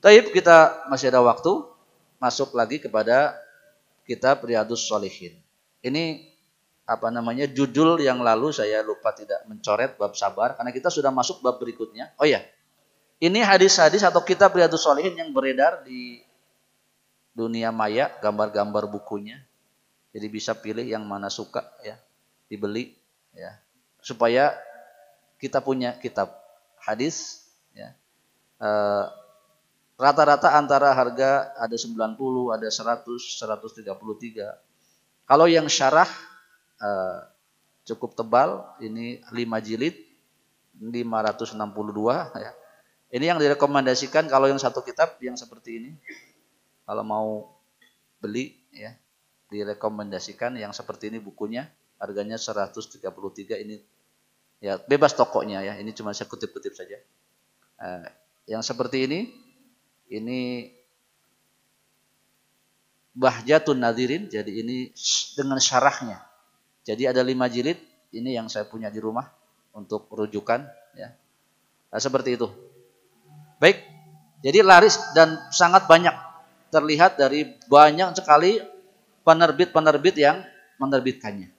Taib, kita masih ada waktu, masuk lagi kepada kitab Riyadhus Shalihin. Ini judul yang lalu saya lupa tidak mencoret bab sabar karena kita sudah masuk bab berikutnya. Oh ya, ini hadis-hadis atau kitab Riyadhus Shalihin yang beredar di dunia maya, gambar-gambar bukunya. Jadi bisa pilih yang mana suka ya, dibeli ya, supaya kita punya kitab hadis ya. Rata-rata antara harga ada 90, ada 100, 133. Kalau yang syarah cukup tebal, ini 5 jilid, 562 ya. Ini yang direkomendasikan kalau yang satu kitab yang seperti ini. Kalau mau beli ya, direkomendasikan yang seperti ini bukunya, harganya 133 ini ya, bebas tokonya ya. Ini cuma saya kutip-kutip saja. Yang seperti ini Bahjatun Nadirin, jadi ini dengan syarahnya. Jadi ada 5 jilid, ini yang saya punya di rumah untuk rujukan ya. Nah, seperti itu. Baik. Jadi laris dan sangat banyak, terlihat dari banyak sekali penerbit-penerbit yang menerbitkannya.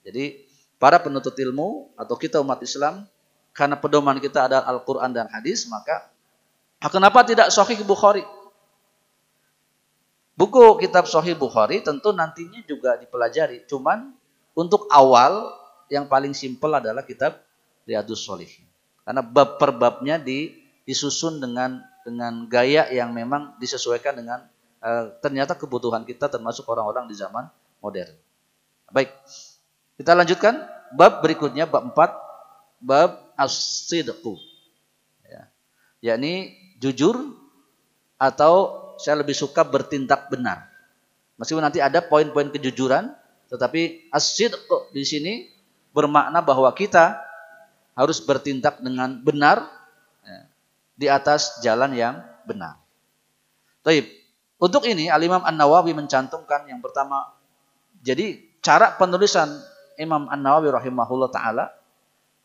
Jadi para penuntut ilmu atau kita umat Islam, karena pedoman kita adalah Al-Quran dan hadis, maka kenapa tidak Sahih Bukhari? Buku kitab Sahih Bukhari tentu nantinya juga dipelajari. Cuman untuk awal yang paling simpel adalah kitab Riyadhus Shalihin. Karena bab per babnya disusun dengan gaya yang memang disesuaikan dengan ternyata kebutuhan kita termasuk orang-orang di zaman modern. Baik, kita lanjutkan bab berikutnya, bab 4, bab as-sidqu. Ya. Yakni jujur, atau saya lebih suka bertindak benar. Meskipun nanti ada poin-poin kejujuran, tetapi as-sidqu di sini bermakna bahwa kita harus bertindak dengan benar ya, di atas jalan yang benar. Baik. Untuk ini Al-Imam An-Nawawi mencantumkan yang pertama. Jadi cara penulisan Imam An-Nawawi rahimahullah ta'ala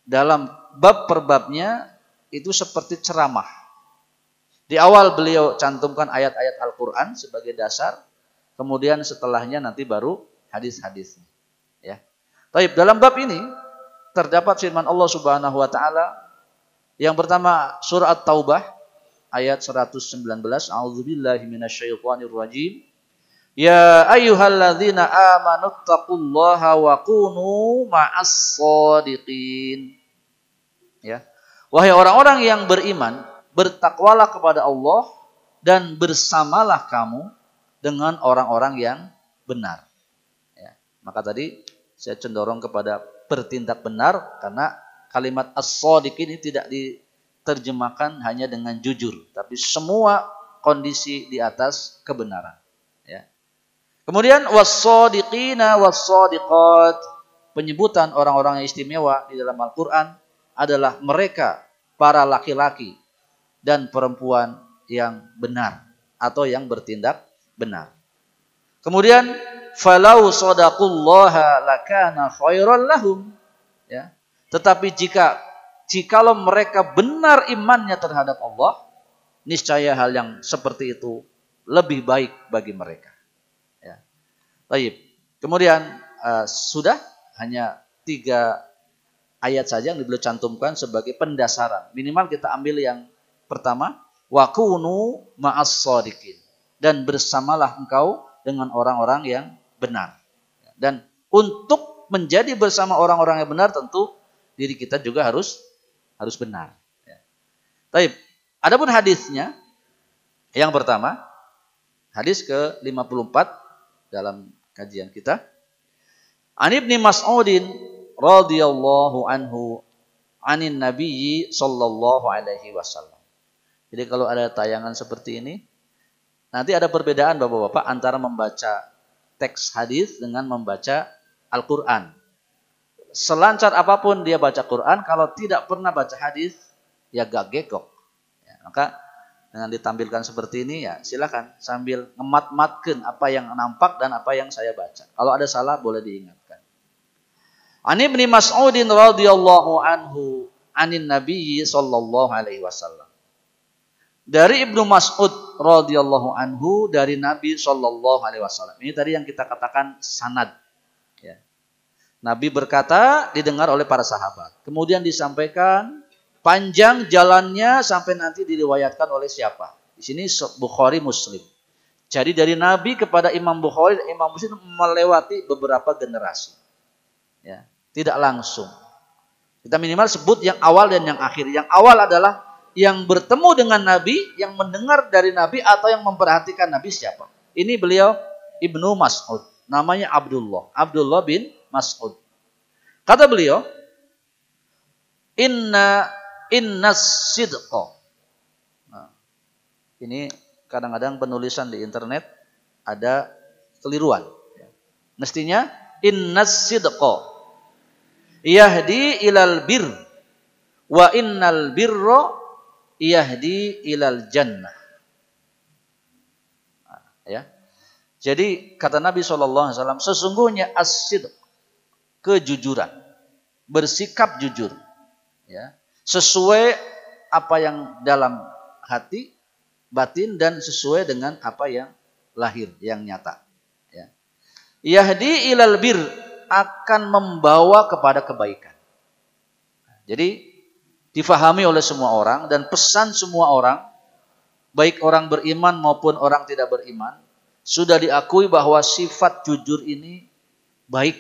dalam bab per babnya itu seperti ceramah. Di awal beliau cantumkan ayat-ayat Al-Quran sebagai dasar, kemudian setelahnya nanti baru hadis-hadisnya. Ya. Baik, dalam bab ini terdapat firman Allah Subhanahu wa taala. Yang pertama surah At-Taubah ayat 119, A'udzubillahi minasyaitonirrajim. Ya ayyuhalladzina amanu taqullaha wa kunu ma'as shadiqin. Ya. Wahai orang-orang yang beriman, bertakwalah kepada Allah dan bersamalah kamu dengan orang-orang yang benar. Ya. Maka tadi saya cenderung kepada bertindak benar karena kalimat as-shadiqin ini tidak diterjemahkan hanya dengan jujur, tapi semua kondisi di atas kebenaran. Ya. Kemudian was-shadiqina was-shadiqat, penyebutan orang-orang yang istimewa di dalam Al-Quran adalah mereka para laki-laki dan perempuan yang benar atau yang bertindak benar. Kemudian falau shadaqullaha lakana khairan lahum. Ya. Tetapi jikalau mereka benar imannya terhadap Allah, niscaya hal yang seperti itu lebih baik bagi mereka. Ya. Baik. Kemudian sudah hanya 3 ayat saja yang beliau cantumkan sebagai pendasaran. Minimal kita ambil yang pertama, wa kunu ma'as shadiqin, dan bersamalah engkau dengan orang-orang yang benar. Dan untuk menjadi bersama orang-orang yang benar tentu diri kita juga harus benar. Baik. Adapun hadisnya yang pertama, hadis ke-54 dalam kajian kita. An Ibnu Mas'udin radhiyallahu anhu anin nabiyyi sallallahu alaihi wasallam. Jadi kalau ada tayangan seperti ini, nanti ada perbedaan Bapak-bapak antara membaca teks hadis dengan membaca Al-Quran. Selancar apapun dia baca Quran, kalau tidak pernah baca hadis, ya gak gegok. Ya, maka dengan ditampilkan seperti ini, ya silakan sambil ngemat-matkan apa yang nampak dan apa yang saya baca. Kalau ada salah boleh diingatkan. An Ibnu Mas'udin radhiyallahu anhu anin nabiyyi sallallahu alaihi wasallam. Dari Ibnu Mas'ud radhiyallahu anhu dari Nabi sallallahu alaihi wasallam. Ini tadi yang kita katakan sanad. Ya. Nabi berkata didengar oleh para sahabat. Kemudian disampaikan panjang jalannya sampai nanti diriwayatkan oleh siapa? Di sini Bukhari Muslim. Jadi dari Nabi kepada Imam Bukhari dan Imam Muslim melewati beberapa generasi. Ya, tidak langsung. Kita minimal sebut yang awal dan yang akhir. Yang awal adalah yang bertemu dengan Nabi, yang mendengar dari Nabi atau yang memperhatikan Nabi siapa? Ini beliau Ibnu Mas'ud. Namanya Abdullah. Abdullah bin Mas'ud. Kata beliau, Inna sidqa. Nah, ini kadang-kadang penulisan di internet ada keliruan. Mestinya inna sidqa yahdi ilal bir wa innal birra yahdi ilal jannah. Ya. Jadi kata Nabi SAW, sesungguhnya as-sidq, kejujuran, bersikap jujur, ya, sesuai apa yang dalam hati, batin, dan sesuai dengan apa yang lahir, yang nyata. Ya. Yahdi ilal bir, akan membawa kepada kebaikan. Jadi difahami oleh semua orang dan pesan semua orang, baik orang beriman maupun orang tidak beriman, sudah diakui bahwa sifat jujur ini baik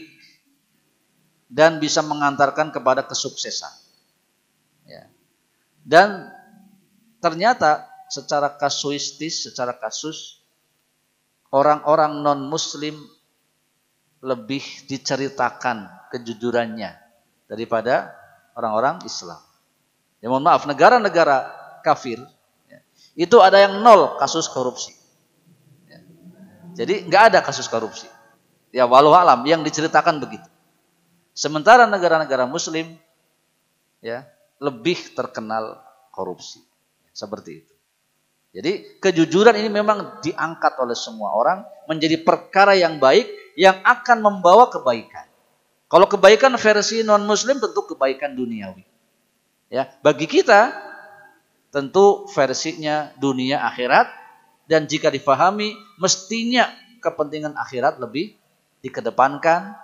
dan bisa mengantarkan kepada kesuksesan. Ya. Dan ternyata secara kasuistis, secara kasus, orang-orang non-muslim lebih diceritakan kejujurannya daripada orang-orang Islam. Ya, mohon maaf, negara-negara kafir, ya, itu ada yang 0 kasus korupsi. Ya. Jadi nggak ada kasus korupsi. Ya walau alam yang diceritakan begitu. Sementara negara-negara Muslim, ya, lebih terkenal korupsi. Seperti itu. Jadi kejujuran ini memang diangkat oleh semua orang menjadi perkara yang baik yang akan membawa kebaikan. Kalau kebaikan versi non-Muslim tentu kebaikan duniawi. Ya, bagi kita tentu versinya dunia akhirat, dan jika difahami mestinya kepentingan akhirat lebih dikedepankan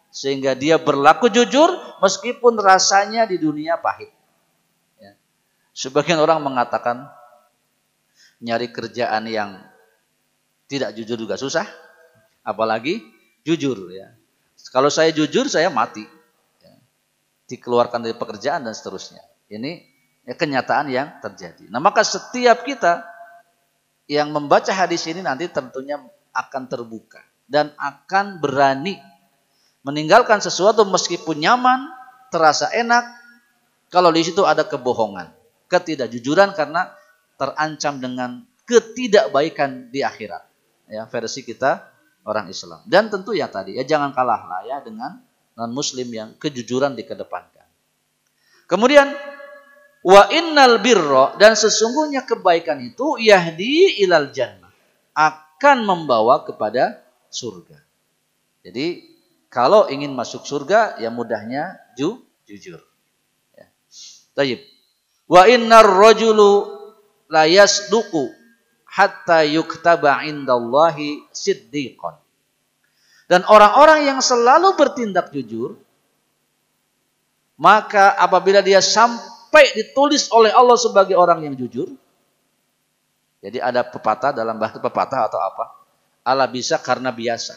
sehingga dia berlaku jujur meskipun rasanya di dunia pahit. Ya. Sebagian orang mengatakan nyari kerjaan yang tidak jujur juga susah, apalagi jujur. Ya. Kalau saya jujur saya mati, ya, dikeluarkan dari pekerjaan dan seterusnya. Ini ya, kenyataan yang terjadi. Nah, maka setiap kita yang membaca hadis ini nanti tentunya akan terbuka dan akan berani meninggalkan sesuatu meskipun nyaman, terasa enak, kalau di situ ada kebohongan, ketidakjujuran karena terancam dengan ketidakbaikan di akhirat. Ya, versi kita orang Islam. Dan tentu ya tadi, ya jangan kalah lah ya dengan non-muslim yang kejujuran dikedepankan. Kemudian wa innal birra, dan sesungguhnya kebaikan itu yahdi ilal jannah, akan membawa kepada surga. Jadi kalau ingin masuk surga ya mudahnya jujur. Ya. Tayyib. Wa innar rajulu la yasduqu hatta yuktaba indallahi siddiqan. Dan orang-orang yang selalu bertindak jujur, maka apabila dia sampai ditulis oleh Allah sebagai orang yang jujur. Jadi ada pepatah, dalam bahasa pepatah atau apa, ala bisa karena biasa.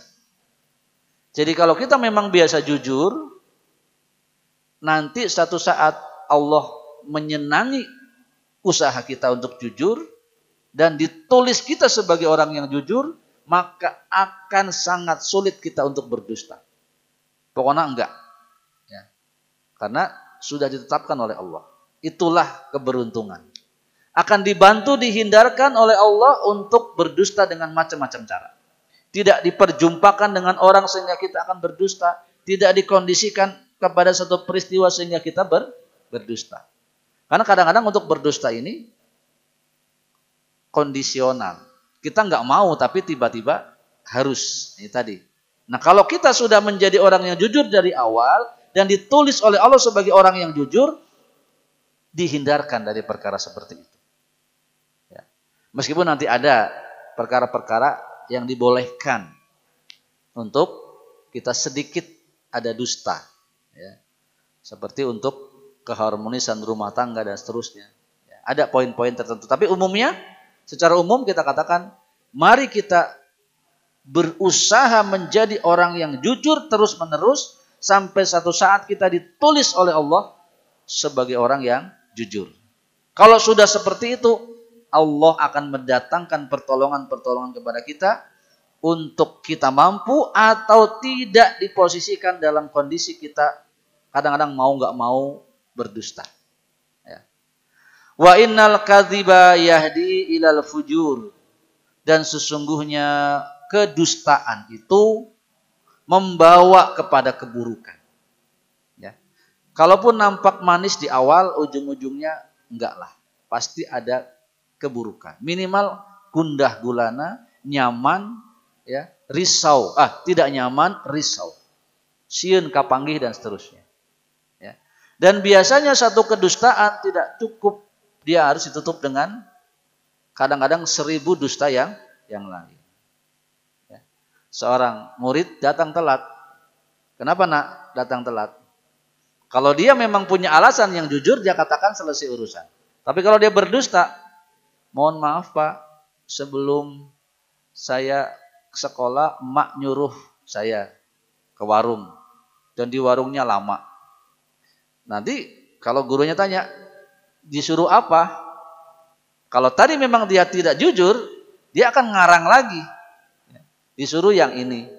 Jadi kalau kita memang biasa jujur, nanti suatu saat Allah menyenangi usaha kita untuk jujur dan ditulis kita sebagai orang yang jujur, maka akan sangat sulit kita untuk berdusta. Pokoknya enggak. Ya. Karena sudah ditetapkan oleh Allah. Itulah keberuntungan. Akan dibantu dihindarkan oleh Allah untuk berdusta dengan macam-macam cara. Tidak diperjumpakan dengan orang sehingga kita akan berdusta. Tidak dikondisikan kepada satu peristiwa sehingga kita berdusta. Karena kadang-kadang untuk berdusta ini kondisional. Kita nggak mau tapi tiba-tiba harus. Ini tadi. Nah kalau kita sudah menjadi orang yang jujur dari awal dan ditulis oleh Allah sebagai orang yang jujur, dihindarkan dari perkara seperti itu. Ya. Meskipun nanti ada perkara-perkara yang dibolehkan untuk kita sedikit ada dusta, ya. Seperti untuk keharmonisan rumah tangga dan seterusnya. Ya, ada poin-poin tertentu. Tapi umumnya, secara umum kita katakan, mari kita berusaha menjadi orang yang jujur terus-menerus sampai satu saat kita ditulis oleh Allah sebagai orang yang jujur. Kalau sudah seperti itu, Allah akan mendatangkan pertolongan-pertolongan kepada kita untuk kita mampu atau tidak diposisikan dalam kondisi kita kadang-kadang mau nggak mau berdusta. Ya. Wa innal kadhiba yahdi ilal fujur, dan sesungguhnya kedustaan itu membawa kepada keburukan. Ya. Kalaupun nampak manis di awal, ujung-ujungnya enggak lah, pasti ada keburukan. Minimal gundah gulana, nyaman, ya, risau, tidak nyaman, risau, sieun kapanggih dan seterusnya. Ya. Dan biasanya satu kedustaan tidak cukup, dia harus ditutup dengan kadang-kadang 1000 dusta yang lain. Ya. Seorang murid datang telat. Kenapa nak datang telat? Kalau dia memang punya alasan yang jujur, dia katakan selesai urusan. Tapi kalau dia berdusta, mohon maaf Pak, sebelum saya sekolah, emak nyuruh saya ke warung. Dan di warungnya lama. Nanti kalau gurunya tanya, disuruh apa? Kalau tadi memang dia tidak jujur, dia akan ngarang lagi. Disuruh yang ini.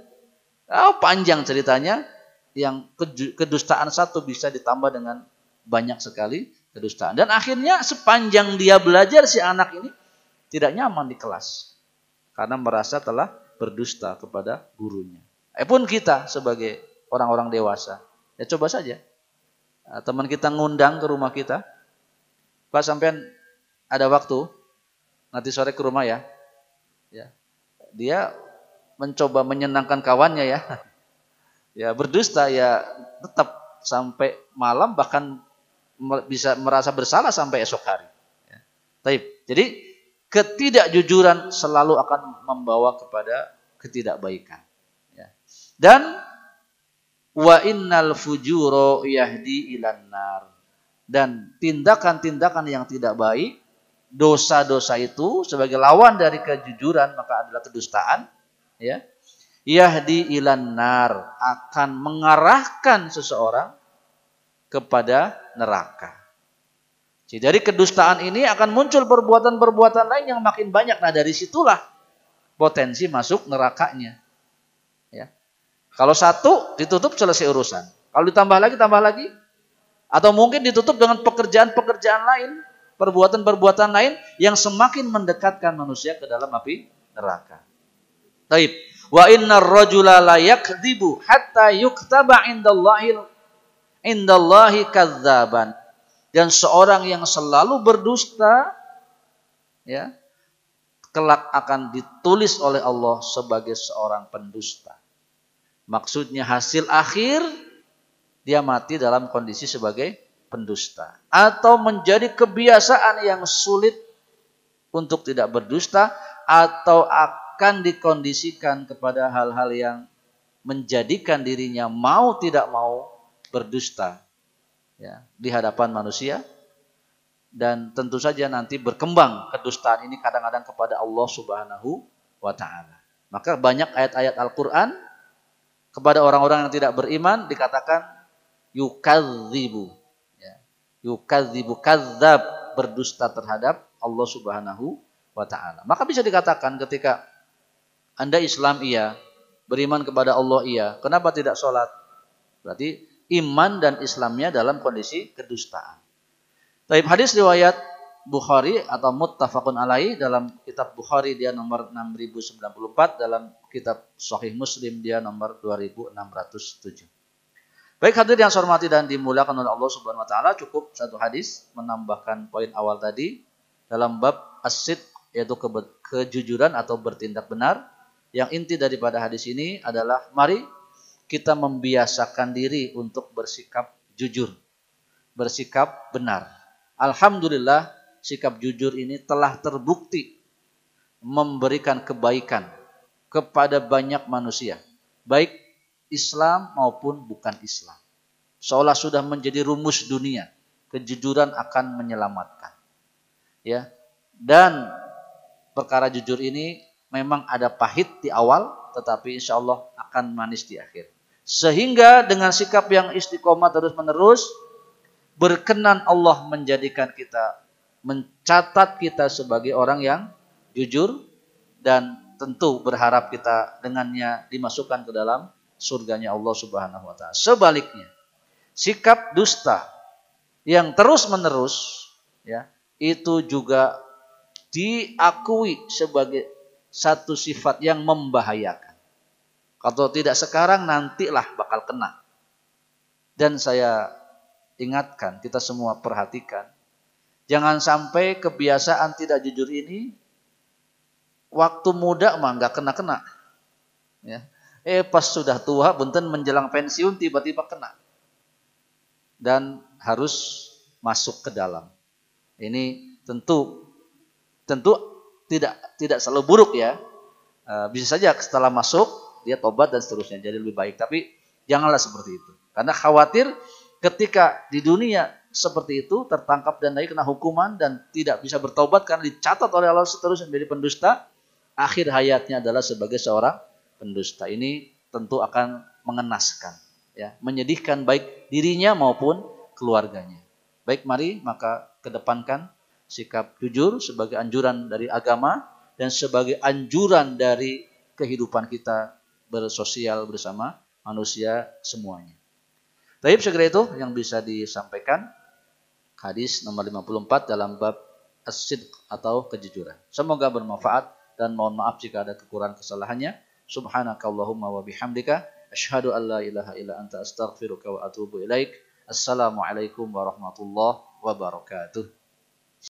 Panjang ceritanya, yang kedustaan satu bisa ditambah dengan banyak sekali kedustaan. Dan akhirnya sepanjang dia belajar, si anak ini tidak nyaman di kelas. Karena merasa telah berdusta kepada gurunya. Pun kita sebagai orang-orang dewasa, ya coba saja. Teman kita ngundang ke rumah kita, Pak sampean ada waktu, nanti sore ke rumah ya. Ya. Dia mencoba menyenangkan kawannya ya. Ya berdusta ya tetap sampai malam, bahkan bisa merasa bersalah sampai esok hari. Ya. Jadi ketidakjujuran selalu akan membawa kepada ketidakbaikan. Ya. Dan wa innal fujuro yahdi ilan nar. Dan tindakan-tindakan yang tidak baik, dosa-dosa itu sebagai lawan dari kejujuran maka adalah kedustaan. Ya. Yahdi ilan nar, akan mengarahkan seseorang kepada neraka. Jadi dari kedustaan ini akan muncul perbuatan-perbuatan lain yang makin banyak. Nah dari situlah potensi masuk nerakanya. Ya. Kalau satu ditutup selesai urusan. Kalau ditambah lagi. Atau mungkin ditutup dengan pekerjaan-pekerjaan lain, perbuatan-perbuatan lain yang semakin mendekatkan manusia ke dalam api neraka. Taib. Wa innar rajula la yakdzibu hatta yuktaba indallahi kadzaban. Dan seorang yang selalu berdusta, ya, kelak akan ditulis oleh Allah sebagai seorang pendusta. Maksudnya hasil akhir dia mati dalam kondisi sebagai pendusta. Atau menjadi kebiasaan yang sulit untuk tidak berdusta, atau akan dikondisikan kepada hal-hal yang menjadikan dirinya mau tidak mau berdusta, ya, di hadapan manusia. Dan tentu saja nanti berkembang kedustaan ini kadang-kadang kepada Allah Subhanahu wa ta'ala. Maka banyak ayat-ayat Al-Quran kepada orang-orang yang tidak beriman dikatakan yukadzibu, ya. Yukadzibu, kadzab, berdusta terhadap Allah Subhanahu wa ta'ala. Maka bisa dikatakan ketika Anda Islam iya, beriman kepada Allah iya, kenapa tidak sholat? Berarti iman dan Islamnya dalam kondisi kedustaan. Taib, hadis riwayat Bukhari atau muttafaqun alaih, dalam kitab Bukhari dia nomor 6094, dalam kitab Sahih Muslim dia nomor 2607. Baik hadirin yang saya hormati dan dimuliakan oleh Allah Subhanahu wa taala, cukup satu hadis menambahkan poin awal tadi dalam bab as-sidq, yaitu kejujuran atau bertindak benar. Yang inti daripada hadis ini adalah mari kita membiasakan diri untuk bersikap jujur, bersikap benar. Alhamdulillah sikap jujur ini telah terbukti memberikan kebaikan kepada banyak manusia, baik Islam maupun bukan Islam. Seolah sudah menjadi rumus dunia, kejujuran akan menyelamatkan. Ya. Dan perkara jujur ini memang ada pahit di awal, tetapi insya Allah akan manis di akhir. Sehingga dengan sikap yang istiqomah terus-menerus, berkenan Allah menjadikan kita, mencatat kita sebagai orang yang jujur, dan tentu berharap kita dengannya dimasukkan ke dalam surganya Allah Subhanahu wa taala. Sebaliknya, sikap dusta yang terus-menerus, ya, itu juga diakui sebagai satu sifat yang membahayakan. Kalau tidak sekarang, nantilah bakal kena. Dan saya ingatkan, kita semua perhatikan, jangan sampai kebiasaan tidak jujur ini waktu muda mah nggak kena-kena. Ya. Pas sudah tua, benten menjelang pensiun tiba-tiba kena. Dan harus masuk ke dalam. Ini tentu tidak selalu buruk ya. Bisa saja setelah masuk dia tobat dan seterusnya jadi lebih baik. Tapi janganlah seperti itu. Karena khawatir ketika di dunia seperti itu tertangkap dan naik kena hukuman dan tidak bisa bertobat karena dicatat oleh Allah seterusnya menjadi pendusta. Akhir hayatnya adalah sebagai seorang pendusta. Ini tentu akan mengenaskan, ya, menyedihkan baik dirinya maupun keluarganya. Baik, mari maka kedepankan sikap jujur sebagai anjuran dari agama dan sebagai anjuran dari kehidupan kita bersosial bersama manusia semuanya. Baik, segera itu yang bisa disampaikan. Hadis nomor 54 dalam bab as-sidq atau kejujuran. Semoga bermanfaat dan mohon maaf jika ada kekurangan kesalahannya. Subhanakallahumma wa bihamdika asyhadu an la ilaha illa anta astaghfiruka wa atubu ilaik. Assalamualaikum warahmatullahi wabarakatuh.